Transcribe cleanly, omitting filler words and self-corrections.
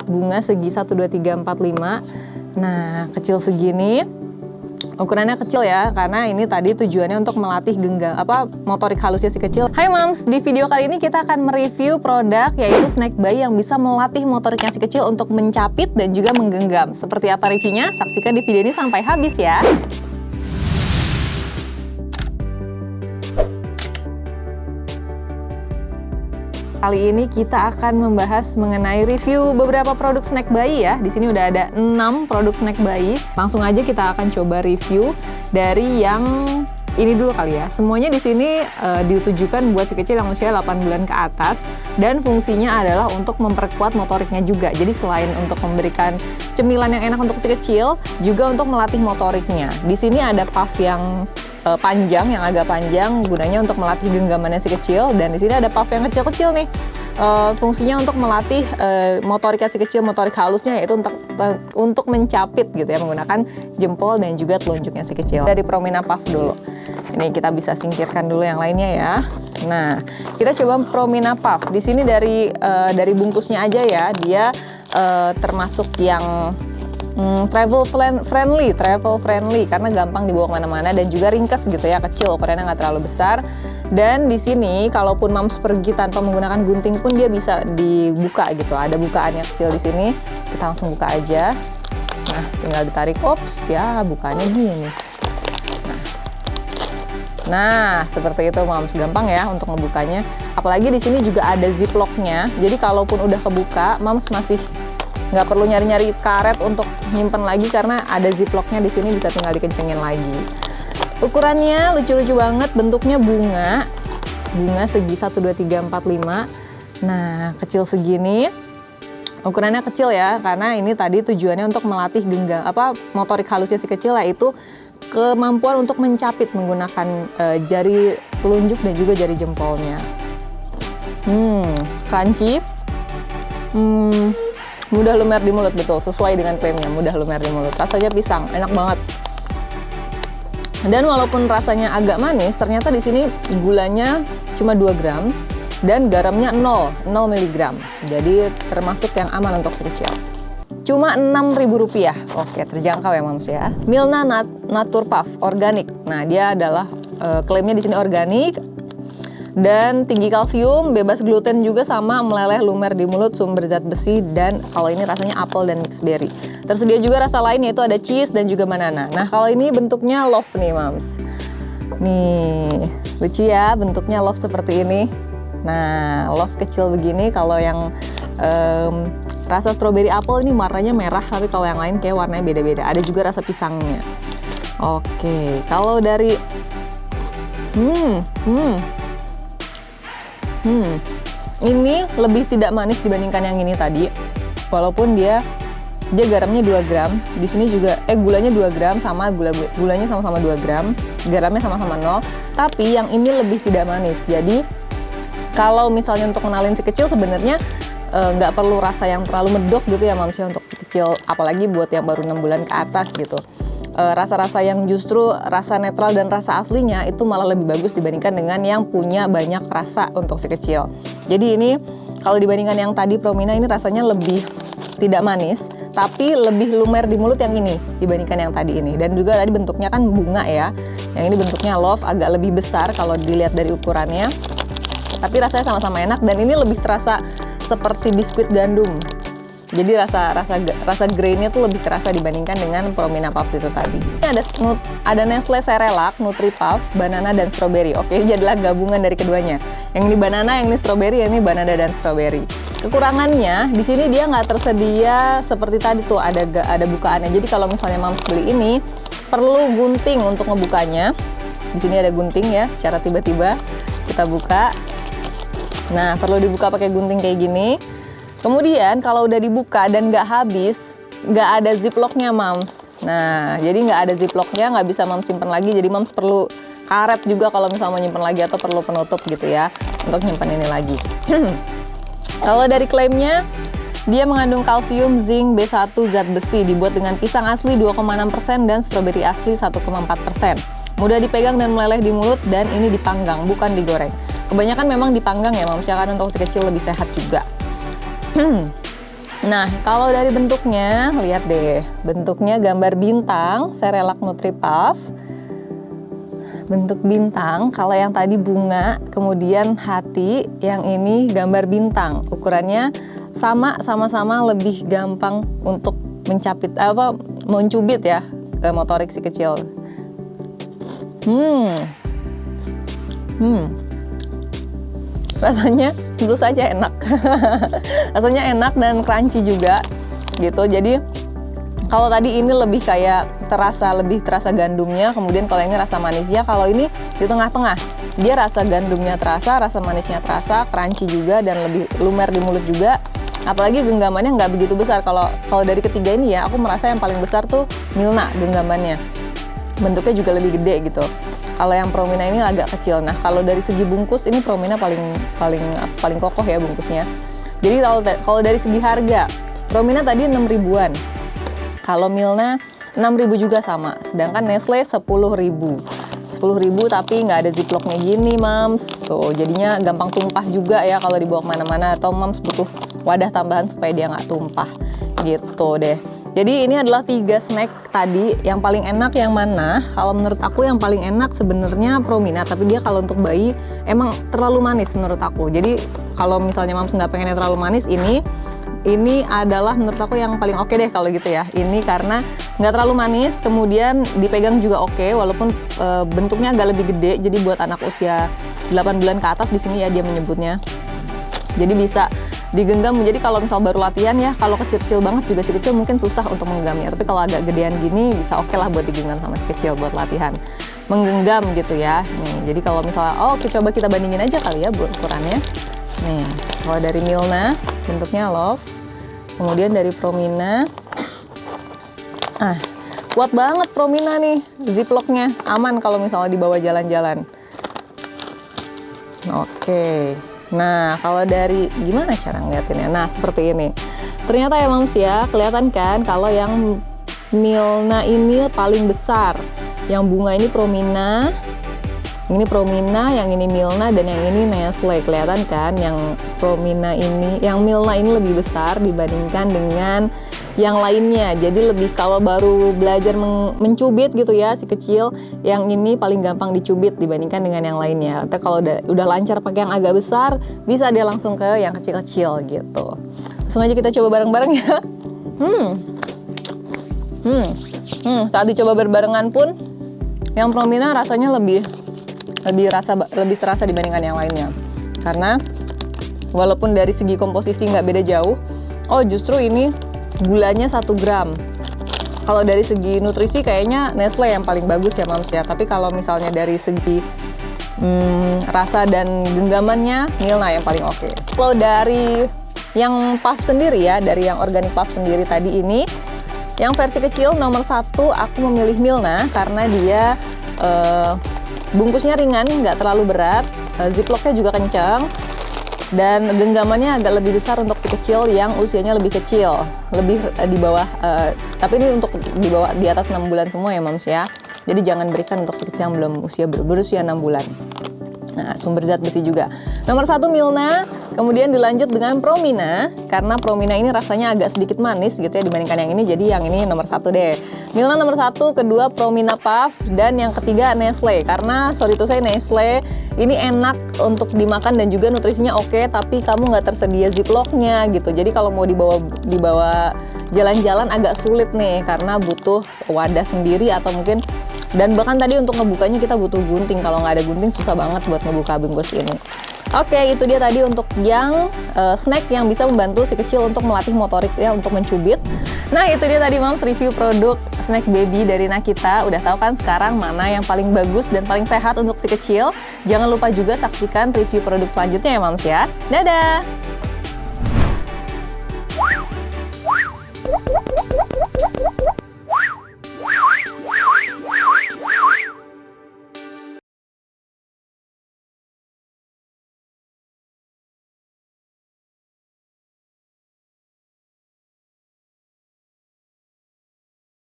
bunga segi 1, 2, 3, 4, 5. Nah, kecil segini. Ukurannya kecil ya, karena ini tadi tujuannya untuk melatih motorik halusnya si kecil. Hai Moms, di video kali ini kita akan mereview produk yaitu snack bayi yang bisa melatih motoriknya si kecil untuk mencapit dan juga menggenggam. Seperti apa reviewnya? Saksikan di video ini sampai habis ya. Kali ini kita akan membahas mengenai review beberapa produk snack bayi ya. Di sini udah ada 6 produk snack bayi. Langsung aja kita akan coba review dari yang ini dulu kali ya. Semuanya di sini ditujukan buat si kecil yang usia 8 bulan ke atas dan fungsinya adalah untuk memperkuat motoriknya juga. Jadi selain untuk memberikan cemilan yang enak untuk si kecil, juga untuk melatih motoriknya. Di sini ada puff yang panjang, yang agak panjang, gunanya untuk melatih genggamannya si kecil. Dan di sini ada puff yang kecil-kecil nih, fungsinya untuk melatih motorik si kecil, motorik halusnya, yaitu untuk mencapit gitu ya, menggunakan jempol dan juga telunjuknya si kecil. Dari Promina Puff dulu, ini kita bisa singkirkan dulu yang lainnya ya. Nah, kita coba Promina Puff. Di sini dari bungkusnya aja ya, dia termasuk yang travel friendly karena gampang dibawa kemana-mana dan juga ringkes gitu ya, kecil, ukurannya nggak terlalu besar. Dan di sini kalaupun Moms pergi tanpa menggunakan gunting pun dia bisa dibuka gitu, ada bukaannya kecil di sini. Kita langsung buka aja. Nah, tinggal ditarik, ops ya, bukanya gini. Nah, seperti itu Moms, gampang ya untuk ngebukanya. Apalagi di sini juga ada ziplocknya, jadi kalaupun udah kebuka, Moms masih nggak perlu nyari-nyari karet untuk nyimpen lagi karena ada ziplocknya di sini, bisa tinggal dikencengin lagi. Ukurannya lucu-lucu banget, bentuknya bunga segi 1, 2, 3, 4, 5. Nah, kecil segini. Ukurannya kecil ya, karena ini tadi tujuannya untuk melatih motorik halusnya si kecil, yaitu kemampuan untuk mencapit menggunakan jari telunjuk dan juga jari jempolnya. Crunchy. Mudah lumer di mulut, betul, sesuai dengan klaimnya, mudah lumer di mulut. Rasanya pisang, enak banget. Dan walaupun rasanya agak manis, ternyata di sini gulanya cuma 2 gram dan garamnya 0 mg. Jadi termasuk yang aman untuk si kecil. Cuma Rp6.000. Oke, terjangkau ya Moms ya. Milna Natur Puff organik. Nah, dia adalah klaimnya di sini organik dan tinggi kalsium, bebas gluten juga, sama meleleh lumer di mulut, sumber zat besi, dan kalau ini rasanya apel dan mixed berry. Tersedia juga rasa lain yaitu ada cheese dan juga banana. Nah, kalau ini bentuknya love nih Moms. Nih, lucu ya bentuknya love seperti ini. Nah, love kecil begini. Kalau yang rasa strawberry apple ini warnanya merah, tapi kalau yang lain kayak warnanya beda-beda. Ada juga rasa pisangnya. Oke, kalau dari ini lebih tidak manis dibandingkan yang ini tadi. Walaupun dia garamnya 2 gram. Di sini juga gulanya 2 gram, sama gulanya sama-sama 2 gram. Garamnya sama-sama 0. Tapi yang ini lebih tidak manis. Jadi kalau misalnya untuk kenalin si kecil, sebenarnya nggak perlu rasa yang terlalu medok gitu ya Moms ya untuk si kecil, apalagi buat yang baru 6 bulan ke atas gitu. Rasa-rasa yang justru rasa netral dan rasa aslinya itu malah lebih bagus dibandingkan dengan yang punya banyak rasa untuk si kecil. Jadi ini kalau dibandingkan yang tadi Promina, ini rasanya lebih tidak manis, tapi lebih lumer di mulut yang ini dibandingkan yang tadi ini. Dan juga tadi bentuknya kan bunga ya, yang ini bentuknya love, agak lebih besar kalau dilihat dari ukurannya. Tapi rasanya sama-sama enak, dan ini lebih terasa seperti biskuit gandum. Jadi rasa grainnya tuh lebih terasa dibandingkan dengan Promina Puff itu tadi. Ini ada Nestle Cerelac, Nutri Puff, banana dan strawberry. Oke, ini adalah gabungan dari keduanya. Yang ini banana, yang ini strawberry, yang ini banana dan strawberry. Kekurangannya di sini dia nggak tersedia seperti tadi tuh, ada bukaannya. Jadi kalau misalnya Moms beli ini perlu gunting untuk ngebukanya. Di sini ada gunting ya, secara tiba-tiba kita buka. Nah, perlu dibuka pakai gunting kayak gini. Kemudian kalau udah dibuka dan nggak habis, nggak ada ziplocknya Moms. Nah, jadi nggak ada ziplocknya, nggak bisa Moms simpen lagi. Jadi Moms perlu karet juga kalau misalnya mau nyimpen lagi, atau perlu penutup gitu ya untuk nyimpen ini lagi. Kalau dari klaimnya, dia mengandung kalsium, zinc, B1, zat besi, dibuat dengan pisang asli 2,6% dan stroberi asli 1,4%. Mudah dipegang dan meleleh di mulut, dan ini dipanggang, bukan digoreng. Kebanyakan memang dipanggang ya Moms, ya kan, untuk si kecil lebih sehat juga. Nah, kalau dari bentuknya, lihat deh, bentuknya gambar bintang, Cerelac Nutri-Puff. Bentuk bintang, kalau yang tadi bunga, kemudian hati, yang ini gambar bintang. Ukurannya sama-sama lebih gampang untuk mencubit ya, motorik si kecil. Rasanya tentu saja enak. Rasanya enak dan crunchy juga gitu. Jadi kalau tadi ini lebih kayak lebih terasa gandumnya, kemudian kalau ini rasa manisnya. Kalau ini di tengah-tengah, dia rasa gandumnya terasa, rasa manisnya terasa, crunchy juga dan lebih lumer di mulut juga. Apalagi genggamannya nggak begitu besar. Kalau dari ketiga ini ya, aku merasa yang paling besar tuh Milna genggamannya. Bentuknya juga lebih gede gitu. Kalau yang Promina ini agak kecil. Nah, kalau dari segi bungkus ini Promina paling kokoh ya bungkusnya. Jadi kalau dari segi harga, Promina tadi 6 ribuan. Kalau Milna 6.000 juga sama. Sedangkan Nestle 10.000. 10.000 tapi nggak ada ziplocknya gini, Mams. Tuh, jadinya gampang tumpah juga ya kalau dibawa kemana-mana. Atau Mams butuh wadah tambahan supaya dia nggak tumpah. Gitu deh. Jadi ini adalah 3 snack tadi. Yang paling enak yang mana? Kalau menurut aku yang paling enak sebenarnya Promina, tapi dia kalau untuk bayi emang terlalu manis menurut aku. Jadi kalau misalnya Mams nggak pengennya terlalu manis, ini adalah menurut aku yang paling oke deh kalau gitu ya. Ini karena nggak terlalu manis, kemudian dipegang juga oke, walaupun bentuknya agak lebih gede. Jadi buat anak usia 8 bulan ke atas di sini ya dia menyebutnya. Jadi bisa digenggam. Jadi kalau misal baru latihan ya, kalau kecil-kecil banget juga si kecil mungkin susah untuk menggenggamnya. Tapi kalau agak gedean gini bisa oke lah buat digenggam sama si kecil buat latihan menggenggam gitu ya. Nih, jadi kalau misalnya coba kita bandingin aja kali ya buat ukurannya. Nih, kalau dari Milna bentuknya love. Kemudian dari Promina, kuat banget Promina nih, ziplocknya aman kalau misalnya dibawa jalan-jalan. Oke. Nah, kalau dari gimana cara ngeliatinnya? Nah, seperti ini. Ternyata ya Mams ya, kelihatan kan kalau yang Milna ini paling besar. Yang bunga ini Promina, ini Promina, yang ini Milna, dan yang ini Nestle. Kelihatan kan yang yang Milna ini lebih besar dibandingkan dengan yang lainnya. Jadi lebih kalau baru belajar mencubit gitu ya si kecil, yang ini paling gampang dicubit dibandingkan dengan yang lainnya. Tapi kalau udah lancar pakai yang agak besar, bisa dia langsung ke yang kecil-kecil gitu. Langsung aja kita coba bareng-bareng ya. Saat dicoba berbarengan pun, yang Promina rasanya lebih terasa dibandingkan yang lainnya. Karena walaupun dari segi komposisi nggak beda jauh, justru ini gulanya 1 gram. Kalau dari segi nutrisi kayaknya Nestle yang paling bagus ya Mams ya. Tapi kalau misalnya dari segi rasa dan genggamannya, Milna yang paling oke. Kalau dari yang puff sendiri ya, dari yang organic puff sendiri tadi ini, yang versi kecil nomor 1 aku memilih Milna karena dia bungkusnya ringan, nggak terlalu berat, ziplocknya juga kencang, dan genggamannya agak lebih besar untuk si kecil yang usianya lebih kecil, lebih di bawah, tapi ini untuk di atas 6 bulan semua ya Mams ya. Jadi jangan berikan untuk si kecil yang belum berusia 6 bulan. Nah, sumber zat besi juga. Nomor 1 Milna, kemudian dilanjut dengan Promina, karena Promina ini rasanya agak sedikit manis gitu ya dibandingkan yang ini, jadi yang ini nomor 1 deh. Milna nomor 1, kedua Promina Puff, dan yang ketiga Nestle. Karena sorry to say Nestle ini enak untuk dimakan dan juga nutrisinya oke, tapi kamu nggak tersedia ziplocknya gitu. Jadi kalau mau dibawa jalan-jalan agak sulit nih, karena butuh wadah sendiri atau mungkin. Dan bahkan tadi untuk ngebukanya kita butuh gunting. Kalau nggak ada gunting susah banget buat ngebuka bungkus ini. Oke, itu dia tadi untuk yang snack yang bisa membantu si kecil untuk melatih motorik ya, untuk mencubit. Nah, itu dia tadi Mams review produk snack baby dari Nakita. Udah tahu kan sekarang mana yang paling bagus dan paling sehat untuk si kecil. Jangan lupa juga saksikan review produk selanjutnya ya Mams ya. Dadah!